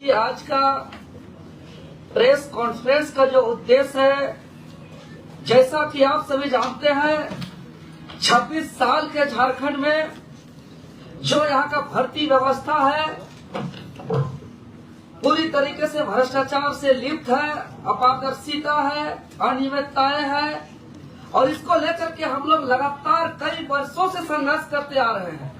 कि आज का प्रेस कॉन्फ्रेंस का जो उद्देश्य है, जैसा कि आप सभी जानते हैं, 26 साल के झारखंड में जो यहाँ का भर्ती व्यवस्था है पूरी तरीके से भ्रष्टाचार से लिप्त है, अपारदर्शिता है, अनियमितताएं हैं और इसको लेकर के हम लोग लगातार कई वर्षों से संघर्ष करते आ रहे हैं।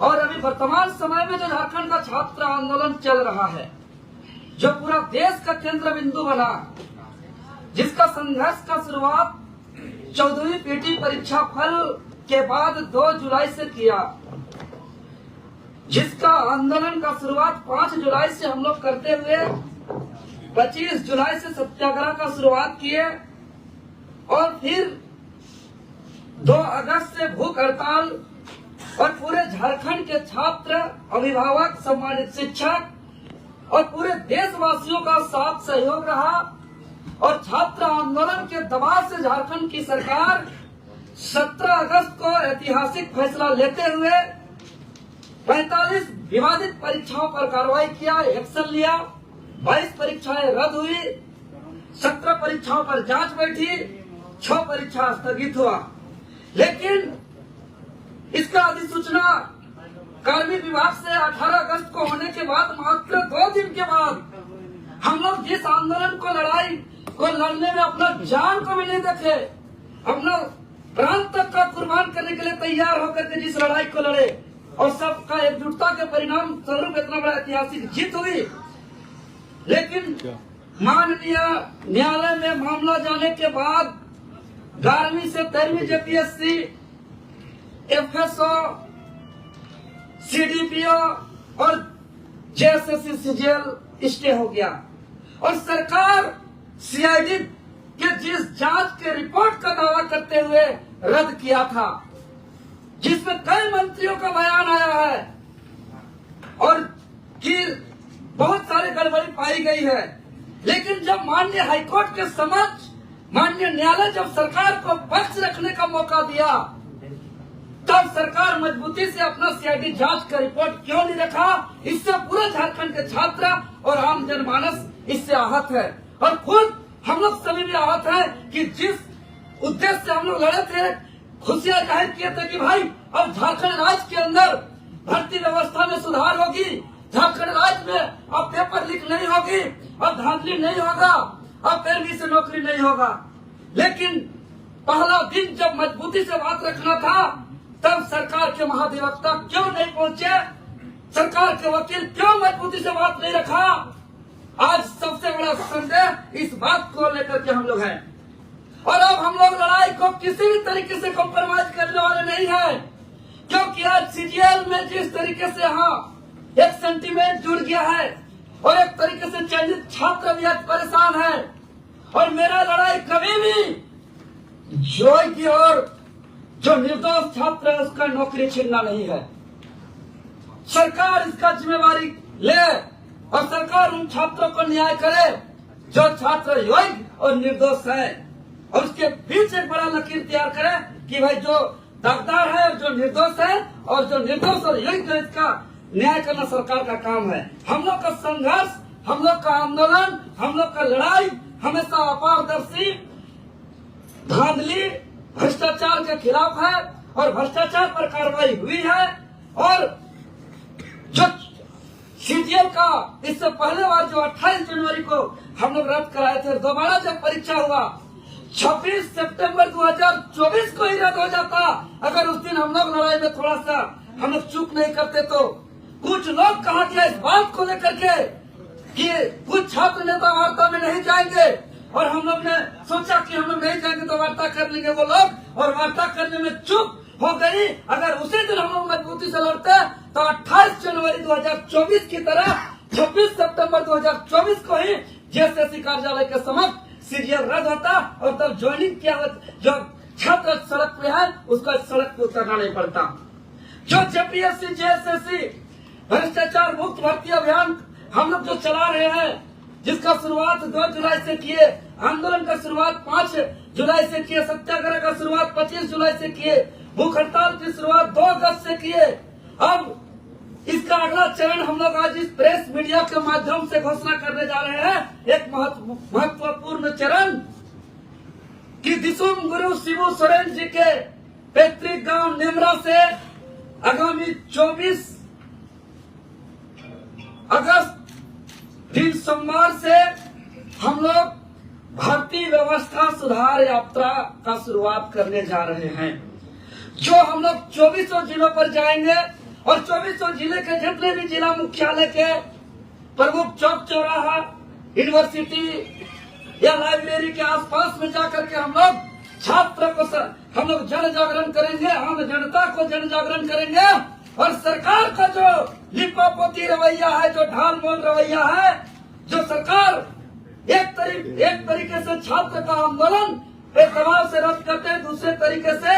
और अभी वर्तमान समय में जो झारखंड का छात्र आंदोलन चल रहा है, जो पूरा देश का केंद्र बिंदु बना, जिसका संघर्ष का शुरुआत 14वीं पीटी परीक्षा फल के बाद 2 जुलाई से किया, जिसका आंदोलन का शुरुआत 5 जुलाई से हम लोग करते हुए 25 जुलाई से सत्याग्रह का शुरुआत किए और फिर 2 अगस्त से भूख हड़ताल और पूरे झारखंड के छात्र, अभिभावक, सम्मानित शिक्षक और पूरे देशवासियों का साथ सहयोग रहा और छात्र आंदोलन के दबाव से झारखंड की सरकार 17 अगस्त को ऐतिहासिक फैसला लेते हुए 45 विवादित परीक्षाओं पर कार्रवाई किया, एक्शन लिया। 22 परीक्षाएं रद्द हुई, 17 परीक्षाओं पर जांच बैठी, 6 परीक्षा स्थगित हुआ। लेकिन इसका अधिसूचना कार्मिक विभाग से 18 अगस्त को होने के बाद मात्र 2 दिन के बाद हम लोग जिस आंदोलन को लड़ाई को लड़ने में अपना जान को भी नहीं देखे, अपना प्राण तक का कुर्बान करने के लिए तैयार होकर के जिस लड़ाई को लड़े और सबका एकजुटता के परिणाम स्वरूप इतना बड़ा ऐतिहासिक जीत हुई। लेकिन माननीय न्यायालय में मामला जाने के बाद 11वीं से 13वीं जेपीएससी, एफएसओ, सीडीपीओ और जेएसएससी सीजीएल स्टे हो गया और सरकार सीआईडी के जिस जांच के रिपोर्ट का दावा करते हुए रद्द किया था, जिसमें कई मंत्रियों का बयान आया है और कि बहुत सारी गड़बड़ी पाई गई है। लेकिन जब माननीय हाईकोर्ट के समक्ष माननीय न्यायालय जब सरकार को पक्ष रखने का मौका दिया, तब सरकार मजबूती से अपना सीआईडी जांच का रिपोर्ट क्यों नहीं रखा? इससे पूरे झारखंड के छात्र और आम जनमानस इससे आहत है और खुद हम लोग सभी भी आहत हैं कि जिस उद्देश्य से हम लोग लड़े थे, खुशियां जाहिर किए थे कि भाई अब झारखंड राज्य के अंदर भर्ती व्यवस्था में सुधार होगी, झारखंड राज्य में अब पेपर लीक नहीं होगी, अब धांधली नहीं होगा, अब पैरवी से नौकरी नहीं होगा। लेकिन पहला दिन जब मजबूती से बात रखना था, तब सरकार के महाधिवक्ता क्यों नहीं पहुंचे, सरकार के वकील क्यों मजबूती से बात नहीं रखा? आज सबसे बड़ा संदेह इस बात को लेकर के हम लोग हैं और अब हम लोग लड़ाई को किसी भी तरीके से कॉम्प्रोमाइज करने वाले नहीं है, क्योंकि आज सीजीएल में जिस तरीके से यहाँ एक सेंटीमेंट जुड़ गया है और एक तरीके से चयनित छात्र भी आज परेशान है और मेरा लड़ाई कभी भी जॉय की ओर जो निर्दोष छात्र है उसका नौकरी छीनना नहीं है। सरकार इसका जिम्मेवारी ले और सरकार उन छात्रों को न्याय करे जो छात्र योग्य और निर्दोष है और उसके बीच एक बड़ा लकीर तैयार करे कि भाई जो दागदार है, जो निर्दोष है और जो निर्दोष और योग्य है, इसका न्याय करना सरकार का काम है। हम लोग का संघर्ष, हम लोग का आंदोलन, हम लोग का लड़ाई हमेशा अपारदर्शी, धांधली, भ्रष्टाचार के खिलाफ है और भ्रष्टाचार पर कार्रवाई हुई है। और जो सीजीएल का इससे पहले बार जो 28 जनवरी को हम लोग रद्द कराए थे, दोबारा जब परीक्षा हुआ 26 सितंबर 2024 को ही रद्द हो जाता अगर उस दिन हम लोग लड़ाई में थोड़ा सा हम लोग चूक नहीं करते तो। कुछ लोग कहा गया इस बात को लेकर के कि कुछ छात्र नेता वार्ता में नहीं जाएंगे और हम लोग ने सोचा कि हम लोग नहीं जाएंगे तो वार्ता कर लेंगे वो लोग, और वार्ता करने में चूक हो गई। अगर उसी दिन हम लोग मजबूती से लड़ते तो 28 जनवरी 2024 की तरह 26 सितंबर 2024 को ही जेएसएससी कार्यालय के समक्ष सीजीएल रद्द होता और तब ज्वाइनिंग किया जो छात्र सड़क पे है उसको सड़क पे उतरना नहीं पड़ता। जो जेपीएससी, जेएसएससी भ्रष्टाचार मुक्त भर्ती अभियान हम लोग जो चला रहे हैं, जिसका शुरुआत 2 जुलाई से किए, आंदोलन का शुरुआत 5 जुलाई से किए, सत्याग्रह का शुरुआत 25 जुलाई से किए, भूख हड़ताल की शुरुआत 2 अगस्त से किए। अब इसका अगला चरण हम लोग आज इस प्रेस मीडिया के माध्यम से घोषणा करने जा रहे हैं। एक महत्वपूर्ण चरण कि दिसुम गुरु शिबू सोरेन जी के पैतृक गांव नेमरा से आगामी 24 अगस्त दिन सोमवार से हम लोग भारतीय व्यवस्था सुधार यात्रा का शुरुआत करने जा रहे हैं, जो हम लोग 2400 जिलों पर जाएंगे और 2400 जिले के जितने भी जिला मुख्यालय के प्रमुख चौक चौराहा, यूनिवर्सिटी या लाइब्रेरी के आसपास में जाकर के हम लोग छात्र को हम लोग जन जागरण करेंगे, आम जनता को जन जागरण करेंगे और सरकार का जो लिपापोती रवैया है, जो ढाल मोल रवैया है, जो सरकार एक तरीके से छात्र का आंदोलन पे दबाव से रद्द करते हैं, दूसरे तरीके से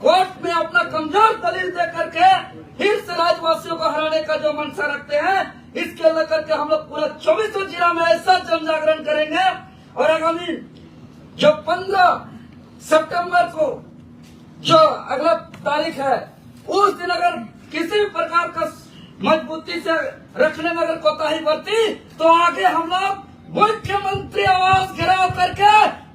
कोर्ट में अपना कमजोर दलील दे करके फिर से राज्यवासियों को हराने का जो मंशा रखते हैं, इसके लेकर के हम लोग पूरा 2400 जिला में ऐसा जन जागरण करेंगे। और आगामी जो 15 सितंबर को जो अगला तारीख है, उस दिन अगर किसी भी प्रकार का मजबूती से रखने में अगर कोताही बरती तो आगे हम लोग मुख्यमंत्री आवास घेराव करके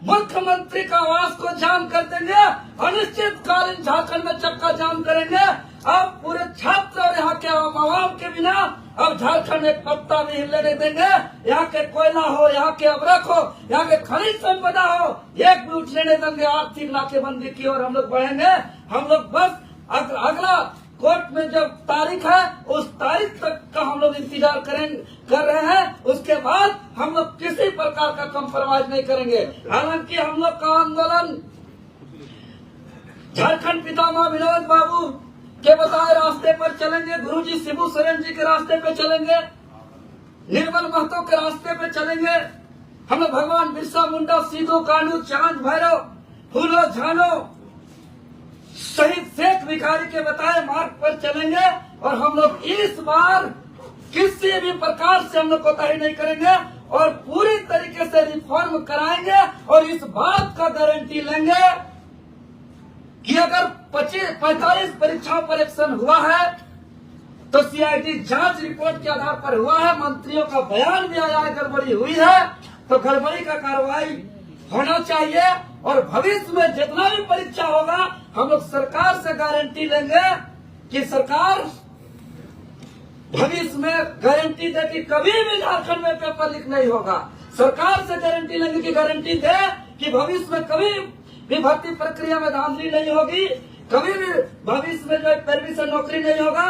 मुख्यमंत्री का आवास को जाम कर देंगे, अनिश्चितकालीन झारखंड में चक्का जाम करेंगे। अब पूरे छात्र और यहाँ के आवाम के बिना अब झारखंड एक पत्ता भी हिलने नहीं देंगे। यहाँ के कोयला हो, यहाँ के अवरक हो, यहाँ के खनिज संपदा हो, एक भी उठने नहीं देंगे। आर्थिक नाकेबंदी की ओर हम लोग बढ़ेंगे। हम लोग बस अगला कोर्ट में जब तारीख है, उस तारीख तक का हम लोग इंतजार कर रहे हैं। उसके बाद हम लोग किसी प्रकार का कंप्रोमाइज नहीं करेंगे। हालांकि हम लोग का आंदोलन झारखंड पितामह विनोद बाबू के बताए रास्ते पर चलेंगे, गुरुजी शिबू सोरेन जी के रास्ते पे चलेंगे, निर्मल महतो के रास्ते पे चलेंगे। हम लोग भगवान बिरसा मुंडा, सिद्धू कान्हू, चांद भैरव, फूलो झानो, शहीद शेख भिखारी के बताए मार्ग पर चलेंगे। और हम लोग इस बार किसी भी प्रकार से हम लोग कोताही नहीं करेंगे और पूरी तरीके से रिफॉर्म कराएंगे। और इस बात का गारंटी लेंगे कि अगर 45 परीक्षाओं पर एक्शन हुआ है तो सीआईडी जांच रिपोर्ट के आधार पर हुआ है, मंत्रियों का बयान भी आया है, गड़बड़ी हुई है, तो गड़बड़ी का कार्रवाई होना चाहिए। और भविष्य में जितना भी परीक्षा होगा, हम लोग सरकार से गारंटी लेंगे कि सरकार भविष्य में गारंटी दे कि कभी भी झारखंड में पेपर लीक नहीं होगा। सरकार से गारंटी लेंगे कि गारंटी दे कि भविष्य में कभी भी भर्ती प्रक्रिया में धांधली नहीं होगी, कभी भी भविष्य में जो परमिशन नौकरी नहीं होगा।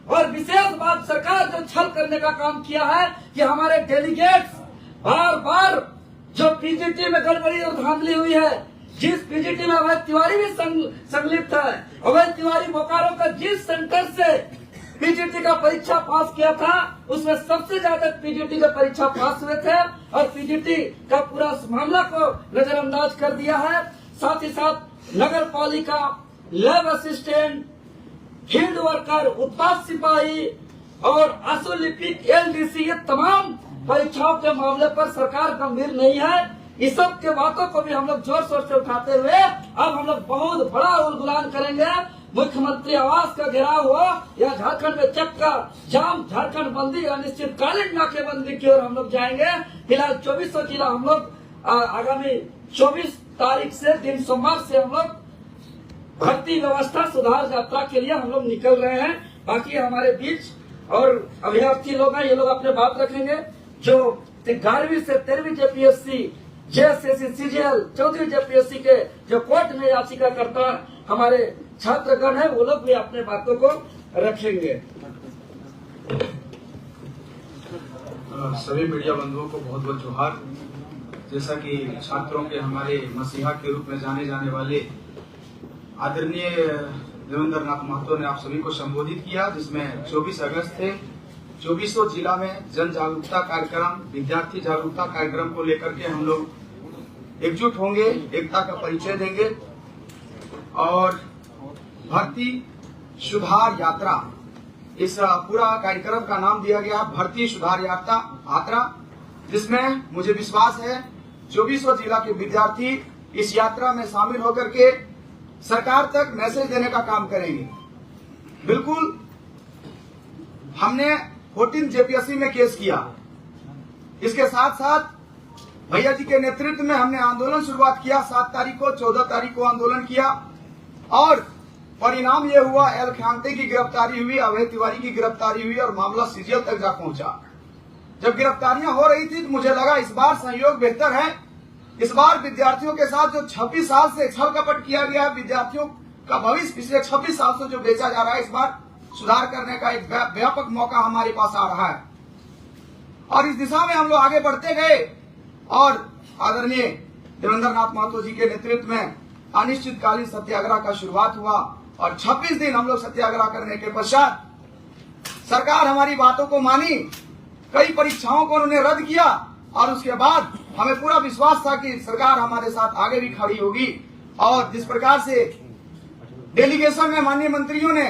और विशेष बात, सरकार जो छल करने का काम किया है कि हमारे डेलीगेट्स बार बार जो पीजीटी में गड़बड़ी और धांधली हुई है, जिस पीजीटी में अवैध तिवारी भी संलिप्त है, अवैध तिवारी बोकारो का जिस सेंटर से पीजीटी का परीक्षा पास किया था, उसमें सबसे ज्यादा पीजीटी का परीक्षा पास हुए थे और पीजीटी का पूरा मामला को नजरअंदाज कर दिया है। साथ ही साथ नगर पालिका, लैब असिस्टेंट, फील्ड वर्कर, उत्पाद सिपाही और आशुलिपिक एलडीसी, ये तमाम परीक्षाओं के मामले पर सरकार गंभीर नहीं है। इस सब के बातों को भी हम लोग जोर शोर से उठाते हुए अब हम लोग बहुत बड़ा उलगुलान करेंगे। मुख्यमंत्री आवास का घेराव हो या झारखंड में चक्का जाम, झारखंड बंदी, अनिश्चितकालीन नाकेबंदी की ओर हम लोग जाएंगे। फिलहाल 2400 जिला हम लोग आगामी 24 तारीख से दिन सोमवार से हम लोग भर्ती व्यवस्था सुधार यात्रा के लिए हम लोग निकल रहे हैं। बाकी हमारे बीच और अभ्यर्थी लोग हैं, ये लोग अपने बात रखेंगे। जो 11वीं से 13वीं जेपीएससी, जेएसएससी, सीजीएल, 14वीं जेपीएससी के जो कोर्ट में याचिकाकर्ता हमारे छात्रगण हैं, वो लोग भी अपने बातों को रखेंगे। सभी मीडिया बंधुओं को बहुत बहुत जोहार। जैसा कि छात्रों के हमारे मसीहा के रूप में जाने जाने वाले आदरणीय देवेंद्र नाथ महतो ने आप सभी को संबोधित किया, जिसमें 24 अगस्त थे। 2400 जिला में जन जागरूकता कार्यक्रम, विद्यार्थी जागरूकता कार्यक्रम को लेकर के हम लोग एकजुट होंगे, एकता का परिचय देंगे और भर्ती सुधार यात्रा, इस पूरा कार्यक्रम का नाम दिया गया भर्ती सुधार यात्रा, जिसमें मुझे विश्वास है 2400 जिला के विद्यार्थी इस यात्रा में शामिल होकर के सरकार तक मैसेज देने का काम करेंगे। बिल्कुल हमने 14 जेपीएससी में केस किया। इसके साथ साथ भैया जी के नेतृत्व में हमने आंदोलन शुरुआत किया। 7 तारीख को 14 तारीख को आंदोलन किया और परिणाम ये हुआ, एल खांगते की गिरफ्तारी हुई, अभय तिवारी की गिरफ्तारी हुई और मामला सीजीएल तक जा पहुंचा। जब गिरफ्तारियां हो रही थी तो मुझे लगा इस बार सहयोग बेहतर है। इस बार विद्यार्थियों के साथ जो 26 साल से छल कपट किया गया है, विद्यार्थियों का भविष्य पिछले 26 साल से जो बेचा जा रहा है, इस बार सुधार करने का एक व्यापक मौका हमारे पास आ रहा है और इस दिशा में हम लोग आगे बढ़ते गए और आदरणीय देवेंद्र नाथ महतो जी के नेतृत्व में अनिश्चितकालीन सत्याग्रह का शुरुआत हुआ और 26 दिन हम लोग सत्याग्रह करने के पश्चात सरकार हमारी बातों को मानी। कई परीक्षाओं को उन्होंने रद्द किया और उसके बाद हमें पूरा विश्वास था कि सरकार हमारे साथ आगे भी खड़ी होगी। और जिस प्रकार से डेलीगेशन में माननीय मंत्रियों ने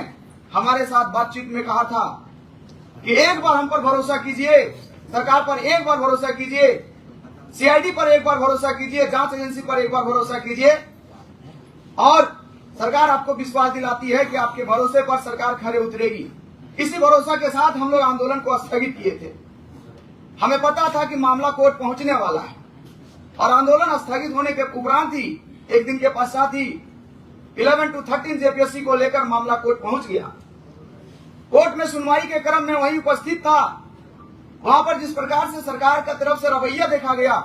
हमारे साथ बातचीत में कहा था कि एक बार हम पर भरोसा कीजिए, सरकार पर एक बार भरोसा कीजिए, सीआईडी पर एक बार भरोसा कीजिए, जांच एजेंसी पर एक बार भरोसा कीजिए और सरकार आपको विश्वास दिलाती है कि आपके भरोसे पर सरकार खरे उतरेगी। इसी भरोसा के साथ हम लोग आंदोलन को स्थगित किए थे। हमें पता था कि मामला कोर्ट पहुंचने वाला है और आंदोलन स्थगित होने के उपरांत ही एक दिन के पश्चात ही 11 to 13 जेपीएससी को लेकर मामला कोर्ट पहुंच गया। कोर्ट में सुनवाई के क्रम में वहीं उपस्थित था। वहां पर जिस प्रकार से सरकार की तरफ से रवैया देखा गया,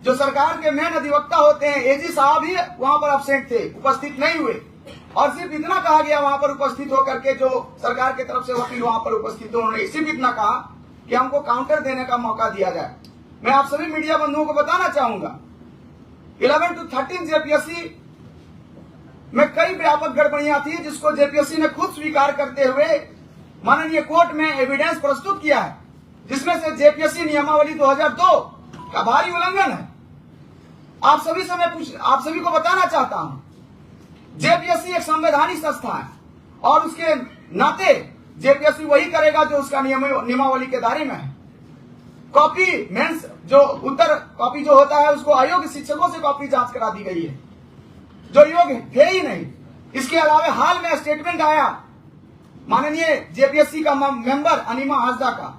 जो सरकार के मेन अधिवक्ता होते हैं एजी साहब ही वहां पर अब्सेंट थे, उपस्थित नहीं हुए और सिर्फ इतना कहा गया वहां पर उपस्थित होकर के, जो सरकार की तरफ से वकील वहां पर उपस्थित थे, उन्होंने सिर्फ इतना कहा कि हमको काउंटर देने का मौका दिया जाए। मैं आप सभी मीडिया बंधुओं को बताना चाहूंगा 11 to 13 जेपीएससी में कई व्यापक गड़बड़ियां थी जिसको जेपीएससी ने खुद स्वीकार करते हुए माननीय कोर्ट में एविडेंस प्रस्तुत किया है, जिसमें से जेपीएससी नियमावली 2002 का भारी उल्लंघन है। आप सभी को बताना चाहता हूं, जेपीएससी एक संवैधानिक संस्था है और उसके नाते जेपीएससी वही करेगा जो उसका नियमावली के दायरे में है। कॉपी मेंस जो उत्तर कॉपी जो होता है उसको अयोग्य शिक्षकों से कॉपी जांच करा दी गई है जो योग्य थे ही नहीं। इसके अलावा हाल में स्टेटमेंट आया माननीय जेपीएससी का मेंबर अनिमा हासदा का,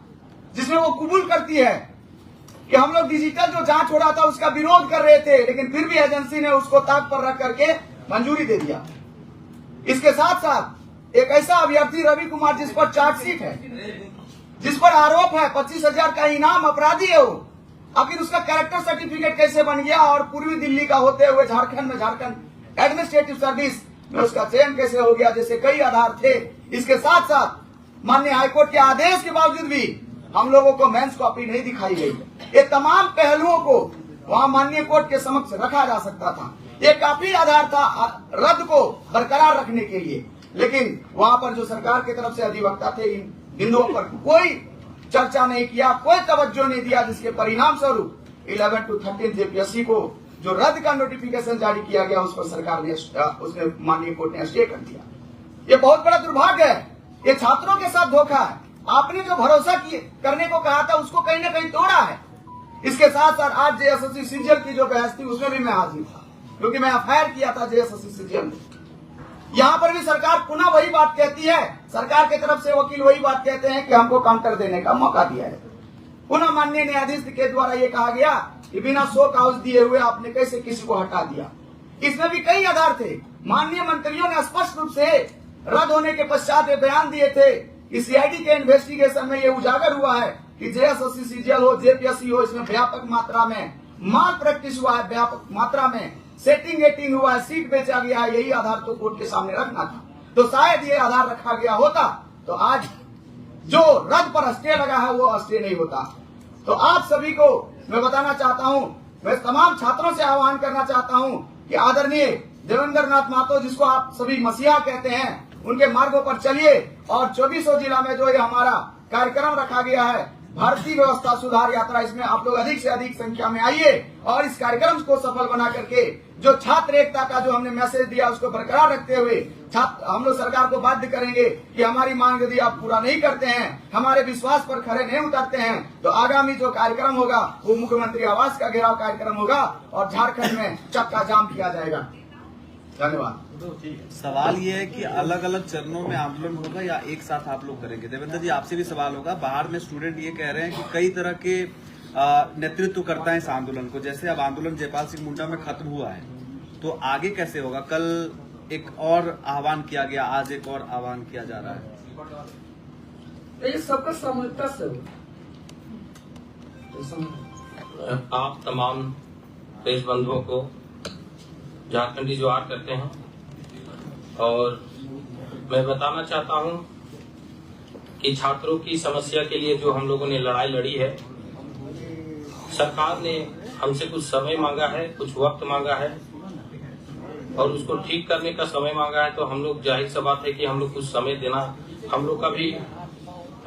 जिसमें वो कबूल करती है कि हम लोग डिजिटल जो जांच हो रहा था उसका विरोध कर रहे थे, लेकिन फिर भी एजेंसी ने उसको ताक पर रख करके मंजूरी दे दिया। इसके साथ साथ एक ऐसा अभ्यर्थी रवि कुमार जिस पर चार्जशीट है, जिस पर आरोप है 25,000 का इनाम, अपराधी है वो, आखिर उसका कैरेक्टर सर्टिफिकेट कैसे बन गया और पूर्वी दिल्ली का होते हुए झारखंड एडमिनिस्ट्रेटिव सर्विस में उसका चयन कैसे हो गया, जैसे कई आधार थे। इसके साथ साथ माननीय हाईकोर्ट के आदेश के बावजूद भी हम लोगों को मेंस कॉपी नहीं दिखाई गई। ये तमाम पहलुओं को वहां माननीय कोर्ट के समक्ष रखा जा सकता था। ये काफी आधार था रद्द को बरकरार रखने के लिए, लेकिन वहां पर जो सरकार की तरफ से अधिवक्ता थे इन बिंदुओं पर कोई चर्चा नहीं किया, कोई तवज्जो नहीं दिया, जिसके परिणाम स्वरूप 11 to 13 जेपीएससी को जो रद्द का नोटिफिकेशन जारी किया गया उस पर सरकार ने उसने माननीय कोर्ट ने स्टे कर दिया। ये बहुत बड़ा दुर्भाग्य है, ये छात्रों के साथ धोखा है। आपने जो भरोसा करने को कहा था उसको कहीं ना कहीं तोड़ा है। इसके साथ साथ आज जेएसएससी सीजीएल की जो बहस थी उसमें भी मैं हाजिर था, क्योंकि मैं एफआईआर किया था जेएसएससी सीजीएल में। यहाँ पर भी सरकार पुनः वही बात कहती है, सरकार की तरफ से वकील वही बात कहते हैं कि हमको काउंटर देने का मौका दिया है। पुनः माननीय न्यायाधीश के द्वारा ये कहा गया कि बिना शो काउज दिए हुए आपने कैसे किसी को हटा दिया। इसमें भी कई आधार थे। माननीय मंत्रियों ने स्पष्ट रूप से रद्द होने के पश्चात बयान दिए थे कि सीआईडी के इन्वेस्टिगेशन में ये उजागर हुआ है कि जेएसएससी सीजीएल हो, जेपीएससी हो, इसमें व्यापक मात्रा में माल प्रैक्टिस हुआ है, व्यापक मात्रा में सेटिंग हुआ है, सीट बेचा गया है। यही आधार तो कोर्ट के सामने रखना था। तो शायद ये आधार रखा गया होता तो आज जो रद्द पर स्टे लगा है वो स्टे नहीं होता। तो आप सभी को मैं बताना चाहता हूं, मैं तमाम छात्रों से आह्वान करना चाहता हूं कि आदरणीय देवेंद्र नाथ महतो, जिसको आप सभी मसीहा कहते हैं, उनके मार्गों पर चलिए और 2400 जिला में जो ये हमारा कार्यक्रम रखा गया है भारतीय व्यवस्था सुधार यात्रा, इसमें आप लोग अधिक से अधिक संख्या में आइए और इस कार्यक्रम को सफल बना करके जो छात्र एकता का जो हमने मैसेज दिया उसको बरकरार रखते हुए हम लोग सरकार को बाध्य करेंगे कि हमारी मांग यदि आप पूरा नहीं करते हैं, हमारे विश्वास पर खरे नहीं उतरते हैं, तो आगामी जो कार्यक्रम होगा वो मुख्यमंत्री आवास का घेराव कार्यक्रम होगा और झारखंड में चक्का जाम किया जाएगा। धन्यवाद। सवाल ये है कि अलग अलग चरणों में आंदोलन होगा या एक साथ आप लोग करेंगे? देवेंद्र जी, आपसे भी सवाल होगा। बाहर में स्टूडेंट ये कह रहे हैं कि कई तरह के नेतृत्व करता है इस आंदोलन को। जैसे अब आंदोलन जयपाल सिंह मुंडा में खत्म हुआ है, तो आगे कैसे होगा? कल एक और आह्वान किया गया, आज एक और आह्वान किया जा रहा है। ये सबका सामूहिकता से आप तमाम देश बंधुओं को झारखंडी जोहार करते हैं और मैं बताना चाहता हूं कि छात्रों की समस्या के लिए जो हम लोगों ने लड़ाई लड़ी है, सरकार ने हमसे कुछ समय मांगा है, कुछ वक्त मांगा है और उसको ठीक करने का समय मांगा है। तो हम लोग, जाहिर सी बात है कि हम लोग कुछ समय देना हम लोग का भी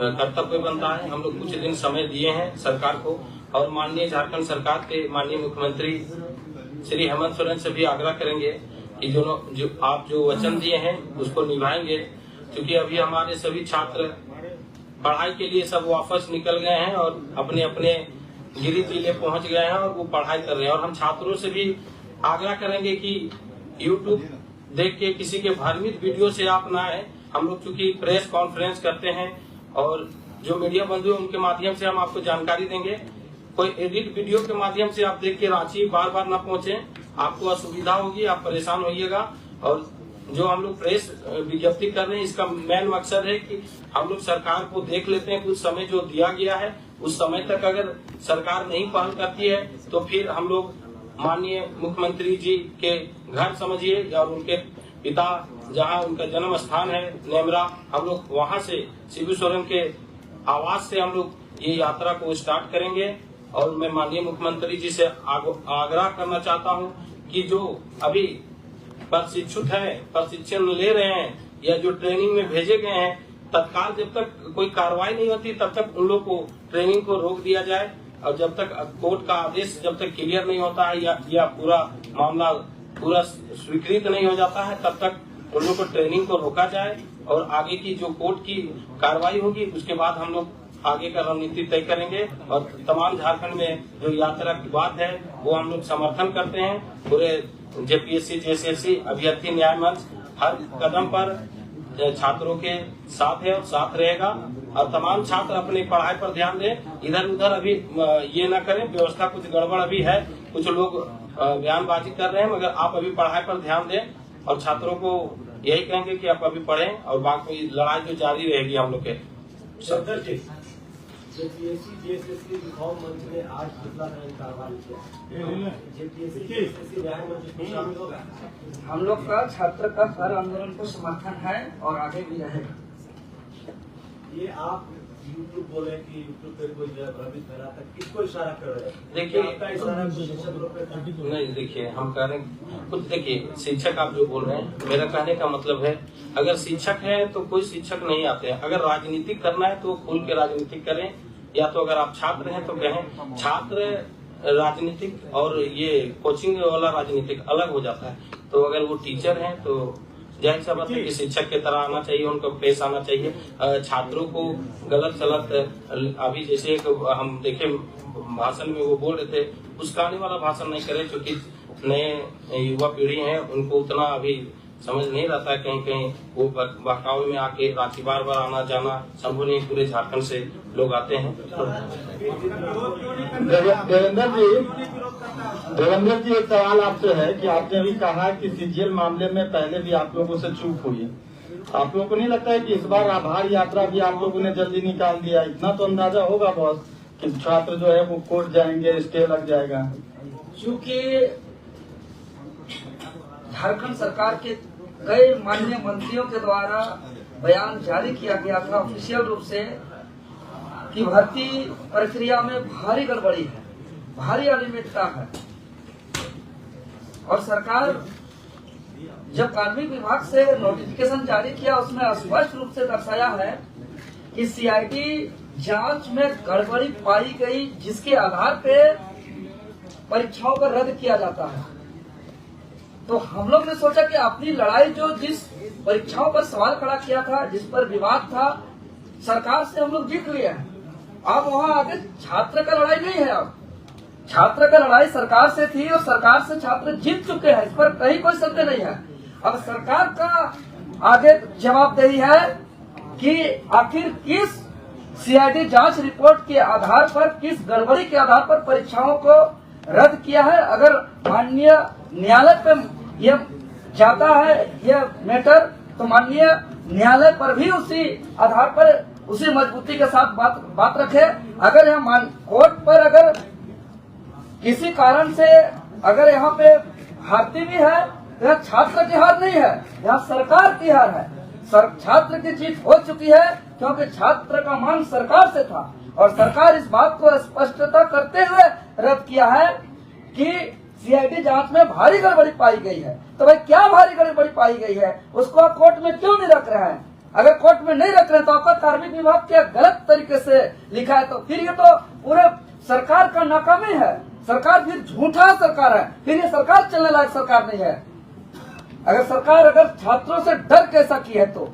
कर्तव्य बनता है। हम लोग कुछ दिन समय दिए हैं सरकार को और माननीय झारखंड सरकार के माननीय मुख्यमंत्री श्री हेमंत सोरेन से भी आग्रह करेंगे कि जो आप जो वचन दिए हैं उसको निभाएंगे, क्योंकि अभी हमारे सभी छात्र पढ़ाई के लिए सब वापस निकल गए हैं और अपने अपने गिरी टीले पहुंच गए हैं और वो पढ़ाई कर रहे हैं। और हम छात्रों से भी आग्रह करेंगे कि YouTube देख के किसी के भ्रमित वीडियो से आप ना आए। हम लोग चूंकि प्रेस कॉन्फ्रेंस करते हैं और जो मीडिया बंधु उनके माध्यम से हम आपको जानकारी देंगे। कोई एडिट वीडियो के माध्यम से आप देख के रांची बार बार न पहुंचे, आपको असुविधा होगी, आप परेशान होइएगा। और जो हम लोग प्रेस विज्ञप्ति कर रहे हैं, इसका मेन मकसद है कि हम लोग सरकार को देख लेते हैं। कुछ समय जो दिया गया है उस समय तक अगर सरकार नहीं पहल करती है तो फिर हम लोग माननीय मुख्यमंत्री जी के घर समझिए और उनके पिता जहां उनका जन्म स्थान है नेमरा, हम लोग वहां से शिबू सोरेन के आवास से हम लोग ये यात्रा को स्टार्ट करेंगे। और मैं माननीय मुख्यमंत्री जी से आग्रह करना चाहता हूं कि जो अभी प्रशिक्षुत है, प्रशिक्षण ले रहे हैं या जो ट्रेनिंग में भेजे गए हैं, तत्काल जब तक कोई कार्रवाई नहीं होती तब तक उन लोग को ट्रेनिंग को रोक दिया जाए। और जब तक कोर्ट का आदेश जब तक क्लियर नहीं होता है या पूरा मामला पूरा स्वीकृत नहीं हो जाता है, तब तक उन लोग को ट्रेनिंग को रोका जाए और आगे की जो कोर्ट की कार्रवाई होगी उसके बाद हम लोग आगे का रणनीति तय करेंगे। और तमाम झारखंड में जो यात्रा की बात है वो हम लोग समर्थन करते हैं। पूरे जेपीएससी जेएसएससी अभ्यर्थी न्याय मंच हर कदम पर छात्रों के साथ है और साथ रहेगा। और तमाम छात्र अपनी पढ़ाई पर ध्यान दें, इधर उधर अभी ये न करें। व्यवस्था कुछ गड़बड़ अभी है, कुछ लोग बयानबाजी कर रहे हैं, मगर आप अभी पढ़ाई पर ध्यान दें। और छात्रों को यही कहेंगे कि आप अभी पढ़ें और बाकी लड़ाई जो जारी रहेगी हम लोग के। जेपीएससी जेएसएससी रिफॉर्म मंच ने आज कार्रवाई किया। जेपीएससी जेएसएससी न्याय मंच में शामिल होगा। हम लोग का छात्र का हर आंदोलन को समर्थन है और आगे भी रहेगा। ये आप यूट्यूब बोले कि यूट्यूब पे कोई भ्रमित फैलाता, किसको इशारा कर रहे हैं? देखिए, आपका इशारा शिक्षक लोग पे नहीं, देखिए हम कह रहे हैं कुछ, देखिए शिक्षक आप जो बोल रहे हैं, मेरा कहने का मतलब है अगर शिक्षक है तो कोई शिक्षक नहीं आते हैं। अगर राजनीतिक करना है तो खुल के राजनीतिक करें, या तो अगर आप छात्र हैं तो कहें। छात्र राजनीतिक और ये कोचिंग वाला राजनीतिक अलग हो जाता है। तो अगर वो टीचर हैं तो जाहिर सा बात है कि शिक्षक की तरह आना चाहिए, उनको पेश आना चाहिए। छात्रों को गलत सलत अभी जैसे हम देखे भाषण में वो बोल रहे थे, उस्काने वाला भाषण नहीं करे, क्योंकि नए युवा पीढ़ी है उनको उतना अभी समझ नहीं रहता है। कहीं कहीं वो बहकावे में आके रांची बार बार आना जाना संभव नहीं, पूरे झारखंड से लोग आते हैं। देवेंद्र जी, एक सवाल आपसे है कि आपने अभी कहा कि सीजीएल मामले में पहले भी आप लोगों से चूक हुई है। आप लोगों को नहीं लगता है कि इस बार आभार यात्रा भी आप लोगों ने जल्दी निकाल दिया? इतना तो अंदाजा होगा बॉस कि छात्र जो है वो कोर्ट जाएंगे, स्टे लग जाएगा। क्योंकि झारखंड सरकार के कई माननीय मंत्रियों के द्वारा बयान जारी किया गया था ऑफिशियल रूप से कि भर्ती प्रक्रिया में भारी गड़बड़ी है, भारी अनियमितता है। और सरकार जब कार्मिक विभाग से नोटिफिकेशन जारी किया उसमें स्पष्ट रूप से दर्शाया है कि सीआईडी जांच में गड़बड़ी पाई गई, जिसके आधार पे परीक्षाओं को रद्द किया जाता है। तो हम लोग ने सोचा कि अपनी लड़ाई जो जिस परीक्षाओं पर सवाल खड़ा किया था, जिस पर विवाद था, सरकार से हम लोग जीत लिया है। अब वहाँ आगे छात्र का लड़ाई नहीं है। अब छात्र का लड़ाई सरकार से थी और सरकार से छात्र जीत चुके हैं, इस पर कहीं कोई संदेह नहीं है। अब सरकार का आगे जवाबदेही है कि आखिर किस सीआईडी जांच रिपोर्ट के आधार पर, किस गड़बड़ी के आधार पर परीक्षाओं को रद्द किया है। अगर माननीय न्यायालय पे यह जाता है यह मैटर, तो माननीय न्यायालय पर भी उसी आधार पर उसी मजबूती के साथ बात रखे। अगर यहाँ कोर्ट पर अगर किसी कारण से अगर यहाँ पे हारती भी है, यह छात्र की हार नहीं है, यह सरकार की हार है। छात्र की जीत हो चुकी है क्योंकि छात्र का मांग सरकार से था और सरकार इस बात को स्पष्टता करते हुए रद्द किया है कि सीआईडी जांच में भारी गड़बड़ी पाई गई है। तो भाई क्या भारी गड़बड़ी पाई गई है, उसको आप कोर्ट में क्यों नहीं रख रहे हैं? अगर कोर्ट में नहीं रख रहे तो आपका कार्मिक विभाग क्या गलत तरीके से लिखा है, तो फिर ये तो पूरे सरकार का नाकामी है। सरकार फिर झूठा सरकार है, फिर ये सरकार चलने लायक सरकार नहीं है। अगर सरकार अगर छात्रों से डर कैसा की है तो।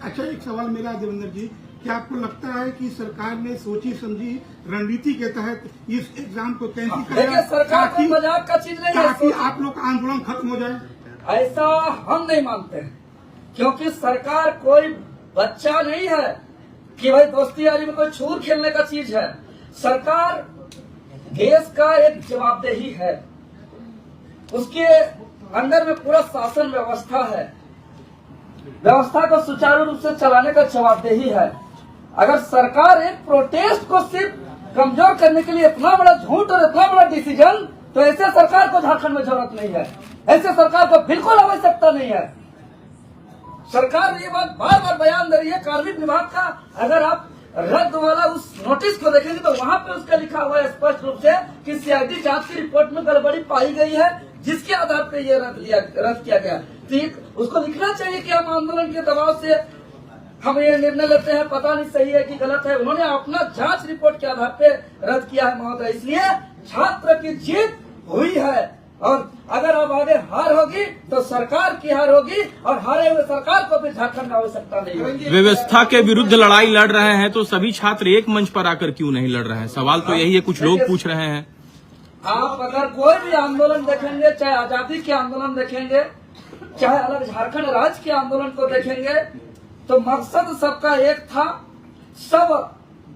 अच्छा, एक सवाल मेरा देवेंद्र जी, क्या आपको लगता है कि सरकार ने सोची समझी रणनीति के तहत इस एग्जाम को कैंसिल देखिए, सरकार कोई मजाक का चीज नहीं है ताकि आप लोग का आंदोलन खत्म हो जाए? ऐसा हम नहीं मानते हैं, क्योंकि सरकार कोई बच्चा नहीं है कि भाई दोस्ती यारी में कोई छूर खेलने का चीज है। सरकार देश का एक जवाबदेही है, उसके अंदर में पूरा शासन व्यवस्था है, व्यवस्था को सुचारू रूप से चलाने का जवाबदेही है। अगर सरकार एक प्रोटेस्ट को सिर्फ कमजोर करने के लिए इतना बड़ा झूठ और इतना बड़ा डिसीजन, तो ऐसे सरकार को झारखंड में जरूरत नहीं है, ऐसे सरकार को बिल्कुल आवश्यकता नहीं है। सरकार ये बात बार बार बयान दे रही है कार्मिक विभाग का। अगर आप रद्द वाला उस नोटिस को देखेंगे तो वहाँ पे उसका लिखा हुआ है स्पष्ट रूप से कि सीआईडी जांच की रिपोर्ट में गड़बड़ी पाई गई है, जिसके आधार पर यह रद्द किया गया। तो उसको लिखना चाहिए कि हम आंदोलन के दबाव से हम ये निर्णय लेते हैं, पता नहीं सही है कि गलत है। उन्होंने अपना जांच रिपोर्ट के आधार पे रद्द किया है महोदय, इसलिए छात्र की जीत हुई है। और अगर अब आगे हार होगी तो सरकार की हार होगी और हारे हुए सरकार को भी झारखंड में आवश्यकता नहीं होगी। व्यवस्था के विरुद्ध लड़ाई लड़ रहे हैं तो सभी छात्र एक मंच पर आकर क्यों नहीं लड़ रहे हैं? सवाल तो यही है, कुछ लोग पूछ रहे हैं। आप अगर कोई भी आंदोलन देखेंगे, चाहे आजादी के आंदोलन देखेंगे, चाहे अलग झारखंड राज्य के आंदोलन को देखेंगे, तो मकसद सबका एक था। सब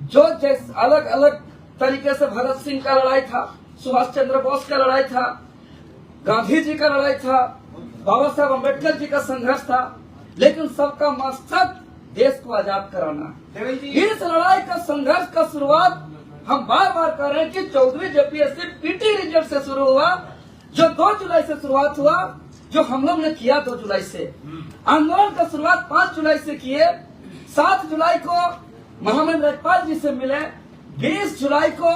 जो अलग अलग तरीके से भगत सिंह का लड़ाई था, सुभाष चंद्र बोस का लड़ाई था, गांधी जी का लड़ाई था, बाबा साहब अम्बेडकर जी का संघर्ष था, लेकिन सबका मकसद देश को आजाद कराना। इस लड़ाई का संघर्ष का शुरुआत हम बार बार कर रहे हैं कि 14वीं जेपीएससी पीटी रिजल्ट से शुरू हुआ, जो 2 जुलाई से शुरुआत हुआ, जो हम लोग ने किया 2 जुलाई से। आंदोलन का शुरुआत 5 जुलाई से किए, 7 जुलाई को महामहिम राज्यपाल जी से मिले, 20 जुलाई को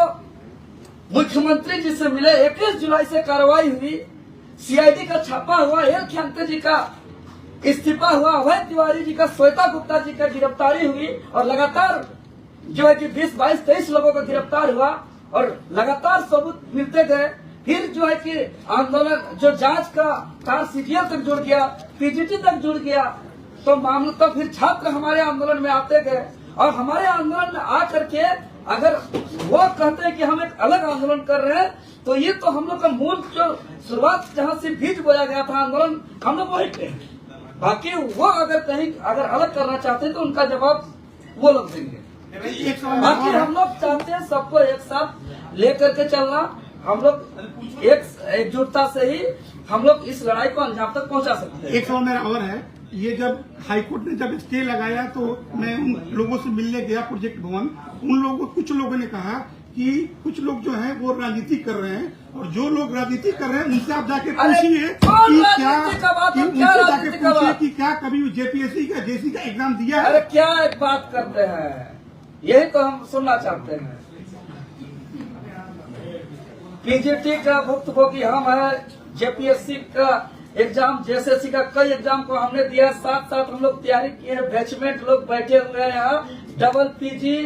मुख्यमंत्री जी से मिले, 21 जुलाई से कार्रवाई हुई, सीआईडी का छापा हुआ, एल खियांग्ते जी का इस्तीफा हुआ, अभय तिवारी जी का, श्वेता गुप्ता जी का गिरफ्तारी हुई और लगातार जो है कि 20, 22, 23 लोगों का गिरफ्तार हुआ और लगातार सबूत मिलते गए। फिर जो है कि आंदोलन जो जांच का तार सीजीएल तक जुड़ गया, पीजीटी तक जुड़ गया, तो मामला तो फिर छात्र हमारे आंदोलन में आते गए और हमारे आंदोलन में आकर के अगर वो कहते हैं कि हम एक अलग आंदोलन कर रहे हैं, तो ये तो हम लोग का मूल जो शुरुआत जहाँ से बीज बोया गया था आंदोलन, हम लोग वही पे हैं। बाकी वो अगर कहीं अगर अलग करना चाहते हैं तो उनका जवाब वो लोग देंगे। बाकी हम लोग चाहते हैं सबको एक साथ लेकर के चलना, हम लोग एकजुटता से ही हम लोग इस लड़ाई को अंजाम तक पहुंचा सकते हैं। एक सवाल मेरा और है, ये जब हाईकोर्ट ने जब स्टे लगाया तो मैं उन लोगों से मिलने गया प्रोजेक्ट भवन, उन लोगों कुछ लोगों ने कहा कि कुछ लोग जो हैं वो राजनीति कर रहे हैं, और जो लोग राजनीति कर रहे हैं उनसे आप जाके पूछिए कि क्या कभी जेपीएससी का जेसी का एग्जाम दिया है? अरे क्या एक बात करते हैं, यही तो हम सुनना चाहते हैं। पीजीटी का भुक्तभोगी हम है, जेपीएससी का एग्जाम, जेएसएससी का कई एग्जाम को हमने दिया, साथ साथ हम लोग तैयारी किए हैं, बैचमेट लोग बैठे हुए हैं यहाँ, डबल पीजी,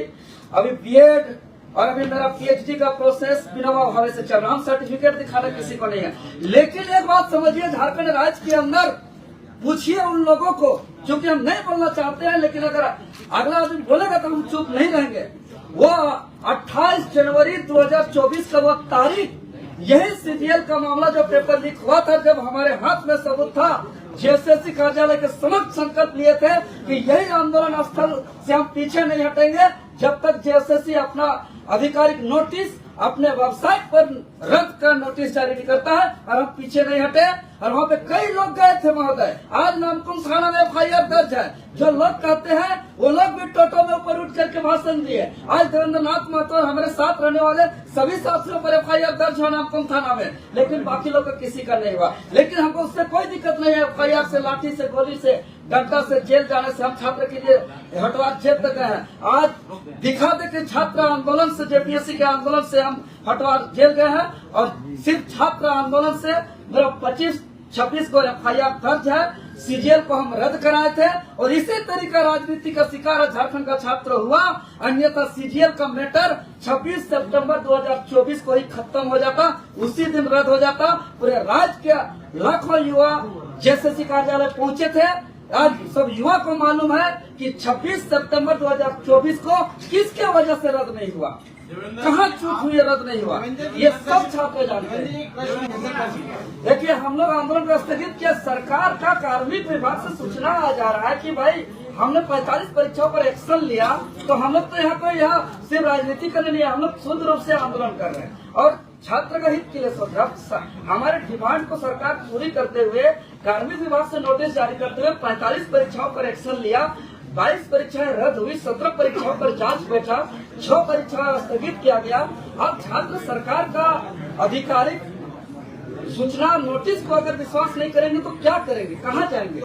अभी बीएड और अभी मेरा पीएचडी का प्रोसेस बिना भावे से चल रहा। हम सर्टिफिकेट दिखाना किसी को नहीं है, लेकिन एक बात समझिए, झारखंड राज्य के अंदर पूछिए उन लोगों को, क्योंकि हम नहीं बोलना चाहते हैं, लेकिन अगर अगला आदमी बोलेगा तो हम चुप नहीं रहेंगे। वो 28 जनवरी 2024 का वो तारीख, यही सीजीएल का मामला जो पेपर लीक हुआ था, जब हमारे हाथ में सबूत था, जेएसएससी कार्यालय के समक्ष संकल्प लिए थे कि यही आंदोलन स्थल से हम पीछे नहीं हटेंगे जब तक जेएसएससी अपना आधिकारिक नोटिस अपने वेबसाइट पर रद्द का नोटिस जारी नहीं करता है, और हम पीछे नहीं हटे। और वहाँ पे कई लोग गए थे महोदय, आज नामकुम थाना में FIR दर्ज है। जो लोग कहते हैं वो लोग भी टोटो में ऊपर उठ करके भाषण दिए। आज देवेंद्र नाथ महतो हमारे साथ रहने वाले सभी साथियों पर FIR दर्ज हुआ नामकुम थाना में, लेकिन बाकी लोग का किसी का नहीं हुआ। लेकिन हमको उससे कोई दिक्कत नहीं है। FIR से, लाठी से, गोली से, डंडा से, जेल जाने से हम छात्र के लिए हटवा जेल तक गए हैं। आज दिखा दे कि छात्र आंदोलन से, JPSC के आंदोलन से हम हटवा जेल गए हैं, और सिर्फ छात्र आंदोलन से मेरा 25-26 को FIR दर्ज है। CGL को हम रद्द कराए थे, और इसी तरीका राजनीति का शिकार झारखंड का छात्र हुआ। अन्यथा CGL का मैटर 26 सितंबर 2024 को ही खत्म हो जाता, उसी दिन रद्द हो जाता। पूरे राज्य के लाखों युवा जेएसएससी कार्यालय पहुंचे थे। आज सब युवा को मालूम है कि 26 सितंबर 2024 को किसके वजह से रद्द नहीं हुआ, कहाँ चूक हुई, रद्द नहीं हुआ, ये सब छात्र जानते हैं। देखिए, हम लोग आंदोलन को स्थगित किया। सरकार का कार्मिक विभाग से सूचना आ जा रहा है कि भाई हमने 45 परीक्षाओं पर एक्शन लिया, तो हम लोग तो यहाँ पे सिर्फ राजनीति करने नहीं, हम लोग शुद्ध रूप से आंदोलन कर रहे हैं और छात्र का हित के लिए सोच रहे। हमारे डिमांड को सरकार पूरी करते हुए कार्मिक विभाग से नोटिस जारी करते हुए 45 परीक्षाओं पर एक्शन लिया। 22 परीक्षाएं रद्द हुई, 17 परीक्षाओं पर जांच बैठा, 6 परीक्षाएं स्थगित किया गया। अब छात्र सरकार का आधिकारिक सूचना नोटिस को अगर विश्वास नहीं करेंगे तो क्या करेंगे, कहाँ जाएंगे?